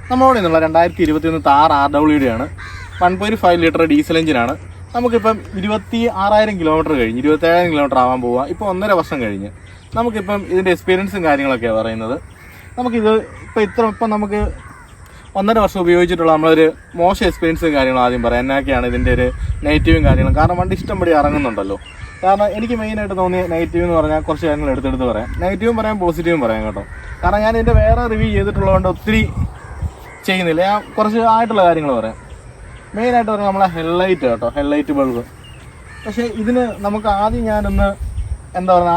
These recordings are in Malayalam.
നമ്മളോട് നിന്നുള്ള 2021 താർ RWD ആണ്. 1.5 ലിറ്റർ ഡീസൽ എഞ്ചിനാണ്. നമുക്കിപ്പം 26,000 കിലോമീറ്റർ കഴിഞ്ഞ് 27,000 കിലോമീറ്റർ ആവാൻ പോവുക. ഇപ്പോൾ 1.5 വർഷം കഴിഞ്ഞ് നമുക്കിപ്പം ഇതിൻ്റെ എക്സ്പീരിയൻസും കാര്യങ്ങളൊക്കെയാണ് പറയുന്നത്. നമുക്കിത് ഇപ്പം നമുക്ക് 1.5 വർഷം ഉപയോഗിച്ചിട്ടുള്ള നമ്മളൊരു മോശം എക്സ്പീരിയൻസും കാര്യങ്ങളും ആദ്യം പറയാം. എന്നൊക്കെയാണ് ഇതിൻ്റെ ഒരു നെഗറ്റീവും കാര്യങ്ങളും. കാരണം വണ്ടി ഇഷ്ടംപടി ഇറങ്ങുന്നുണ്ടല്ലോ. കാരണം എനിക്ക് മെയിനായിട്ട് തോന്നിയ നെഗറ്റീവ് എന്ന് പറഞ്ഞാൽ കുറച്ച് കാര്യങ്ങൾ എടുത്തെടുത്ത് പറയാം. നെഗറ്റീവും പറയാം, പോസിറ്റീവും പറയാം കേട്ടോ. കാരണം ഞാൻ ഇതിൻ്റെ വേറെ റിവ്യൂ ചെയ്തിട്ടുള്ളതുകൊണ്ട് ഒത്തിരി ചെയ്യുന്നില്ല. ഞാൻ കുറച്ച് ആയിട്ടുള്ള കാര്യങ്ങൾ പറയാം. മെയിനായിട്ട് പറഞ്ഞാൽ നമ്മളെ ഹെഡ്ലൈറ്റ് കേട്ടോ, ഹെഡ്ലൈറ്റ് ബൾബ്. പക്ഷേ ഇതിന് നമുക്ക് ആദ്യം ഞാനൊന്ന്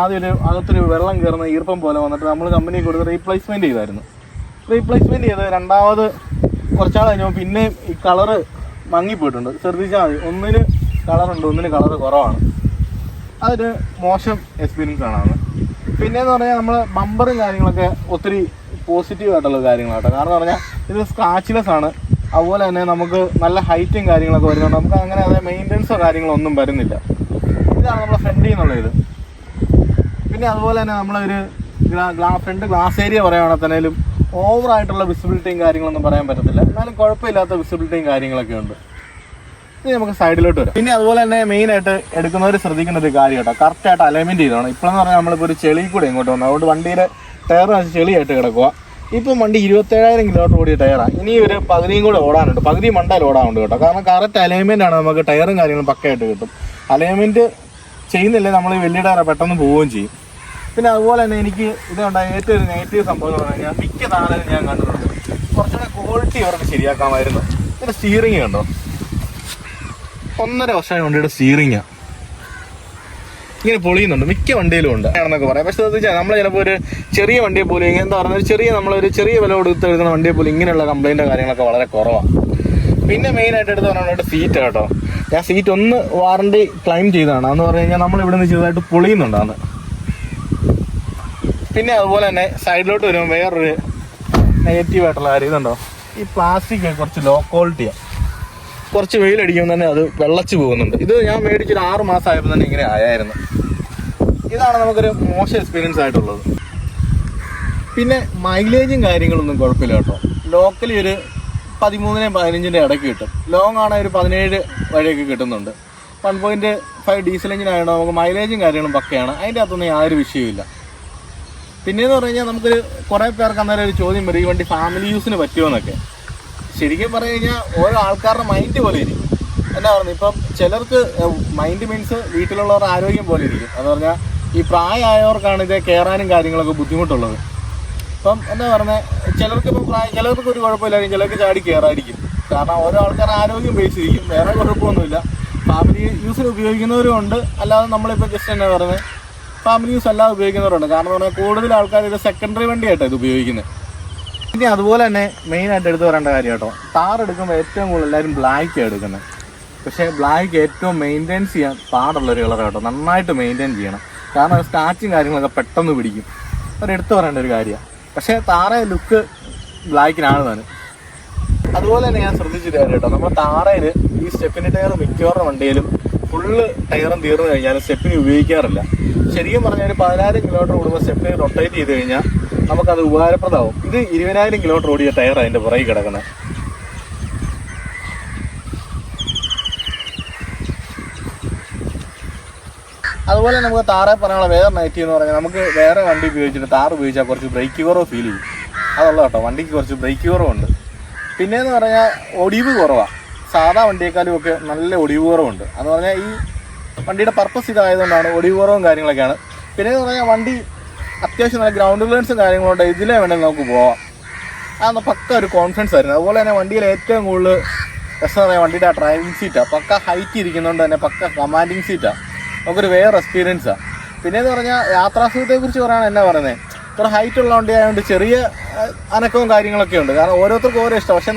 ആദ്യം അകത്തൊരു വെള്ളം കയറുന്ന ഈർപ്പം പോലെ വന്നിട്ട് നമ്മൾ കമ്പനി കൊടുത്ത് റീപ്ലേസ്മെൻറ്റ് ചെയ്തായിരുന്നു. റീപ്ലേസ്മെൻറ്റ് ചെയ്ത് രണ്ടാമത് കുറച്ചാൾ കഴിഞ്ഞപ്പോൾ പിന്നെ ഈ കളറ് മങ്ങിപ്പോയിട്ടുണ്ട്. ശ്രദ്ധിച്ചാൽ മതി, ഒന്നിന് കളറുണ്ട്, ഒന്നിന് കളറ് കുറവാണ്. അതൊരു മോശം എക്സ്പീരിയൻസ് ആണ് അത്. പിന്നെയെന്ന് പറഞ്ഞാൽ നമ്മൾ ബമ്പറും കാര്യങ്ങളൊക്കെ ഒത്തിരി പോസിറ്റീവ് ആയിട്ടുള്ള കാര്യങ്ങളാട്ടോ. കാരണം എന്ന് പറഞ്ഞാൽ ഇത് സ്ക്രാച്ച്ലെസ് ആണ്. അതുപോലെ തന്നെ നമുക്ക് നല്ല ഹൈറ്റും കാര്യങ്ങളൊക്കെ വരുന്നുണ്ട്. നമുക്ക് അങ്ങനെ അതേ മെയിൻ്റനൻസോ കാര്യങ്ങളോ ഒന്നും വരുന്നില്ല. ഇതാണ് നമ്മുടെ ഫ്രണ്ടിൽ നിന്നുള്ള ഇത്. പിന്നെ അതുപോലെ തന്നെ നമ്മളൊരു ഫ്രണ്ട് ഗ്ലാസ് ഏരിയ പറയുകയാണെങ്കിൽ തന്നെയും ഓവറായിട്ടുള്ള വിസിബിലിറ്റിയും കാര്യങ്ങളൊന്നും പറയാൻ പറ്റത്തില്ല. എന്നാലും കുഴപ്പമില്ലാത്ത വിസിബിലിറ്റിയും കാര്യങ്ങളൊക്കെ ഉണ്ട്. ഇനി നമുക്ക് സൈഡിലോട്ട് വരാം. പിന്നെ അതുപോലെ തന്നെ മെയിനായിട്ട് എടുക്കുന്നവർ ശ്രദ്ധിക്കേണ്ട ഒരു കാര്യം കേട്ടോ, കറക്റ്റായിട്ട് അലൈൻമെൻറ്റ് ചെയ്തോണം. ഇപ്പോഴെന്ന് പറഞ്ഞാൽ നമ്മളിപ്പോൾ ഒരു ചെളി കൂടെ ഇങ്ങോട്ട് വന്നു. അതുകൊണ്ട് വണ്ടിയുടെ ടയർ ചെളിയായിട്ട് കിടക്കുക. ഇപ്പം വണ്ടി 27,000 കിലോമീറ്റർ ഓടിയ ടയറാണ്. ഇനി ഒരു പകുതിയും കൂടെ ഓടാനുണ്ട്, പകുതി മണ്ടയിൽ ഓടാനുണ്ട് കേട്ടോ. കാരണം കറക്റ്റ് അലൈൻമെൻ്റ് ആണ്, നമുക്ക് ടയറും കാര്യങ്ങളും പക്കയായിട്ട് കിട്ടും. അലൈൻമെൻറ്റ് ചെയ്യുന്നില്ലേ നമ്മൾ വലിയ ടയർ പെട്ടെന്ന് പോവുകയും ചെയ്യും. പിന്നെ അതുപോലെ തന്നെ എനിക്ക് ഇതുണ്ടായ ഏറ്റവും ഒരു നെഗറ്റീവ് സംഭവം എന്ന് പറഞ്ഞാൽ മിക്ക താരം ഞാൻ കണ്ടിട്ടുണ്ട് കുറച്ചുകൂടെ ക്വാളിറ്റി അവർക്ക് ശരിയാക്കാമായിരുന്നു. പിന്നെ സ്റ്റീറിങ് കണ്ടോ, 1.5 വർഷമായി വണ്ടിയുടെ സ്റ്റീറിങ്ങാണ് ഇങ്ങനെ പൊളിയുന്നുണ്ട്. മിക്ക വണ്ടിയിലും ഉണ്ട് ആണെന്നൊക്കെ പറയാം. പക്ഷെ ശ്രദ്ധിച്ചാൽ നമ്മൾ ചിലപ്പോൾ ഒരു ചെറിയ വണ്ടിയെ പോലും എന്താ പറയുക, നമ്മളൊരു ചെറിയ വില കൊടുത്ത് എടുക്കുന്ന വണ്ടിയെ പോലും ഇങ്ങനെയുള്ള കംപ്ലൈൻറ്റോ കാര്യങ്ങളൊക്കെ വളരെ കുറവാണ്. പിന്നെ മെയിനായിട്ട് എടുത്ത് പറഞ്ഞാൽ സീറ്റ് കേട്ടോ. ഞാൻ സീറ്റ് ഒന്ന് വാറണ്ടി ക്ലെയിം ചെയ്തതാണ്. അതെന്ന് പറഞ്ഞു കഴിഞ്ഞാൽ നമ്മൾ ഇവിടെ നിന്ന് ചെറുതായിട്ട് പൊളിയുന്നുണ്ടാണ്. പിന്നെ അതുപോലെ തന്നെ സൈഡിലോട്ട് വരുമ്പോൾ വേറൊരു നെഗറ്റീവായിട്ടുള്ള കാര്യം ഇതുണ്ടോ, ഈ പ്ലാസ്റ്റിക് കുറച്ച് ലോ ക്വാളിറ്റിയാണ്. കുറച്ച് വെയിലടിക്കുമ്പോൾ തന്നെ അത് വെള്ളച്ച് പോകുന്നുണ്ട്. ഇത് ഞാൻ മേടിച്ചൊരു 6 മാസം ആയപ്പോൾ തന്നെ ഇങ്ങനെ ആയായിരുന്നു. ഇതാണ് നമുക്കൊരു മോശം എക്സ്പീരിയൻസ് ആയിട്ടുള്ളത്. പിന്നെ മൈലേജും കാര്യങ്ങളൊന്നും കുഴപ്പമില്ല കേട്ടോ. ലോക്കലി ഒരു 13-15 ഇടയ്ക്ക് കിട്ടും. ലോങ് ആണെങ്കിൽ ഒരു 17 വഴിയൊക്കെ കിട്ടുന്നുണ്ട്. 1.5 ഡീസൽ എഞ്ചിൻ ആയതുകൊണ്ട് നമുക്ക് മൈലേജും കാര്യങ്ങളും പക്കയാണ്. അതിൻ്റെ അകത്തൊന്നും യാതൊരു വിഷയമില്ല. പിന്നെയെന്ന് പറഞ്ഞു കഴിഞ്ഞാൽ നമുക്കൊരു കുറേ പേർക്ക് അന്നേരം ഒരു ചോദ്യം വരും, ഈ വണ്ടി ഫാമിലി യൂസിന് പറ്റുമോ എന്നൊക്കെ. ശരിക്കും പറഞ്ഞു കഴിഞ്ഞാൽ ഓരോ ആൾക്കാരുടെ മൈൻഡ് പോലെ ഇരിക്കും. എന്നാ പറയുന്നത്, ഇപ്പം ചിലർക്ക് മൈൻഡ് മീൻസ് വീട്ടിലുള്ളവരുടെ ആരോഗ്യം പോലെ ഇരിക്കും. എന്ന് പറഞ്ഞാൽ ഈ പ്രായമായവർക്കാണ് ഇത് കയറാനും കാര്യങ്ങളൊക്കെ ബുദ്ധിമുട്ടുള്ളത്. ഇപ്പം എന്താ പറയുന്നത്, ചിലർക്ക് ഒരു കുഴപ്പമില്ലായിരിക്കും, ചിലർക്ക് ചാടി കയറായിരിക്കും. കാരണം ഓരോ ആൾക്കാരുടെ ആരോഗ്യം ബേസിരിക്കും, വേറെ കുഴപ്പമൊന്നുമില്ല. ഫാമിലി യൂസിന് ഉപയോഗിക്കുന്നവരും ഉണ്ട്, അല്ലാതെ നമ്മളിപ്പോൾ ജസ്റ്റ് എന്നാ പറയുന്നത് ഫാമിലി യൂസ് അല്ലാതെ ഉപയോഗിക്കുന്നവരുണ്ട്. കാരണം എന്ന് പറഞ്ഞാൽ കൂടുതൽ ആൾക്കാർ ഒരു സെക്കൻഡറി വണ്ടിയായിട്ടാണ് ഇത് ഉപയോഗിക്കുന്നത്. ഇനി അതുപോലെ തന്നെ മെയിനായിട്ട് എടുത്ത് പറയേണ്ട കാര്യം കേട്ടോ, താർ എടുക്കുമ്പോൾ ഏറ്റവും കൂടുതൽ എല്ലാവരും ബ്ലാക്ക് എടുക്കുന്നത്. പക്ഷേ ബ്ലാക്ക് ഏറ്റവും മെയിൻറ്റെയിൻസ് ചെയ്യാൻ പാടുള്ളൊരു കളർ കേട്ടോ. നന്നായിട്ട് മെയിൻറ്റെയിൻ ചെയ്യണം. കാരണം സ്റ്റാച്ചും കാര്യങ്ങളൊക്കെ പെട്ടെന്ന് പിടിക്കും. എടുത്തു പറയേണ്ട ഒരു കാര്യമാണ്. പക്ഷേ താറ ലുക്ക് ബ്ലാക്കിനാണ് താനും. അതുപോലെ തന്നെ ഞാൻ ശ്രദ്ധിച്ചൊരു കാര്യം കേട്ടോ, നമ്മൾ താറയിൽ ഈ സ്റ്റെപ്പിൻ്റെ ടയർ മിക്കവാറും വണ്ടിയിലും ഫുള്ള് ടയറും തീർന്നു കഴിഞ്ഞാൽ സ്റ്റെപ്പിന് ഉപയോഗിക്കാറില്ല. ശരിക്കും പറഞ്ഞാൽ ഒരു 10,000 കിലോമീറ്റർ ഓടുമ്പോൾ സ്റ്റെപ്പിന് റൊട്ടേറ്റ് ചെയ്ത് കഴിഞ്ഞാൽ നമുക്കത് ഉപകാരപ്രദമാവും. ഇത് 20,000 കിലോമീറ്റർ ഓടിയ ടയർ അതിൻ്റെ പുറകിൽ കിടക്കുന്നത്. അതുപോലെ നമുക്ക് താറെ പറയാനുള്ള വേറെ നെഗറ്റീവ് എന്ന് പറഞ്ഞാൽ നമുക്ക് വേറെ വണ്ടി ഉപയോഗിച്ചിട്ട് താർ ഉപയോഗിച്ചാൽ കുറച്ച് ബ്രേക്ക് കുറവ് ഫീൽ ചെയ്യും. അതുള്ള കേട്ടോ, വണ്ടിക്ക് കുറച്ച് ബ്രേക്ക് കുറവുണ്ട്. പിന്നെയെന്ന് പറഞ്ഞാൽ ഒടിവ് കുറവാണ്. സാധാ വണ്ടിയേക്കാളും ഒക്കെ നല്ല ഒടിവ് കുറവുണ്ട്. എന്ന് പറഞ്ഞാൽ ഈ വണ്ടിയുടെ പർപ്പസ് ഇതായതുകൊണ്ടാണ് ഒടിവ് കുറവും കാര്യങ്ങളൊക്കെയാണ്. പിന്നെയെന്ന് പറഞ്ഞാൽ വണ്ടി അത്യാവശ്യം നല്ല ഗ്രൗണ്ട് ക്ലിയറൻസും കാര്യങ്ങളുണ്ട്. ഇതിലേ വേണമെങ്കിൽ നമുക്ക് പോവാം. അതൊന്ന് പക്ക ഒരു കോൺഫിഡൻസ് ആയിരുന്നു. അതുപോലെ തന്നെ വണ്ടിയിൽ ഏറ്റവും കൂടുതൽ രസം പറയാൻ വണ്ടിയുടെ ഡ്രൈവിംഗ് സീറ്റാണ്. പക്ക ഹൈറ്റ് ഇരിക്കുന്നതുകൊണ്ട് തന്നെ പക്ക കമാൻഡിങ് സീറ്റാണ്. നമുക്കൊരു വേറെ എക്സ്പീരിയൻസാണ്. പിന്നെയെന്ന് പറഞ്ഞാൽ യാത്രാസുഖത്തെക്കുറിച്ച് പറയുകയാണ് എന്നാ പറയുന്നത്, ഇത്ര ഹൈറ്റ് ഉള്ള വണ്ടി ആയതുകൊണ്ട് ചെറിയ അനക്കവും കാര്യങ്ങളൊക്കെ ഉണ്ട്. കാരണം ഓരോരുത്തർക്കും ഓരോ ഇഷ്ടം. പക്ഷേ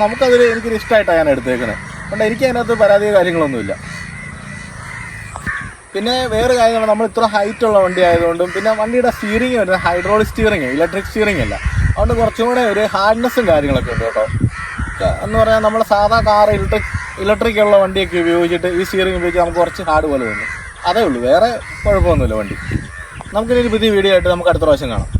എനിക്കൊരു ഇഷ്ടമായിട്ടാണ് ഞാൻ എടുത്തേക്കുന്നത്. അതുകൊണ്ട് എനിക്ക് അതിനകത്ത് പരാതിയോ കാര്യങ്ങളൊന്നുമില്ല. പിന്നെ വേറെ കാര്യങ്ങൾ, നമ്മൾ ഇത്ര ഹൈറ്റ് ഉള്ള വണ്ടി ആയതുകൊണ്ടും പിന്നെ വണ്ടിയുടെ സ്റ്റിയറിംഗ് വരുന്നത് ഹൈഡ്രോളിക് സ്റ്റിയറിംഗ്, ഇലക്ട്രിക് സ്റ്റിയറിംഗ് അല്ല. അതുകൊണ്ട് കുറച്ചും കൂടെ ഒരു ഹാർഡ്നെസ്സും കാര്യങ്ങളൊക്കെ ഉണ്ട് കേട്ടോ. എന്ന് പറഞ്ഞാൽ നമ്മൾ സാധാ കാർ ഇലക്ട്രിക് ഉള്ള വണ്ടിയൊക്കെ ഉപയോഗിച്ചിട്ട് ഈ സ്റ്റിയറിംഗ് ഉപയോഗിച്ച് നമുക്ക് കുറച്ച് ഹാർഡ് പോലെ തോന്നും. അതേ ഉള്ളൂ, വേറെ കുഴപ്പമൊന്നുമില്ല വണ്ടി. നമുക്കിനി ഒരു പുതിയ വീഡിയോ ആയിട്ട് നമുക്ക് അടുത്ത പ്രാവശ്യം കാണാം.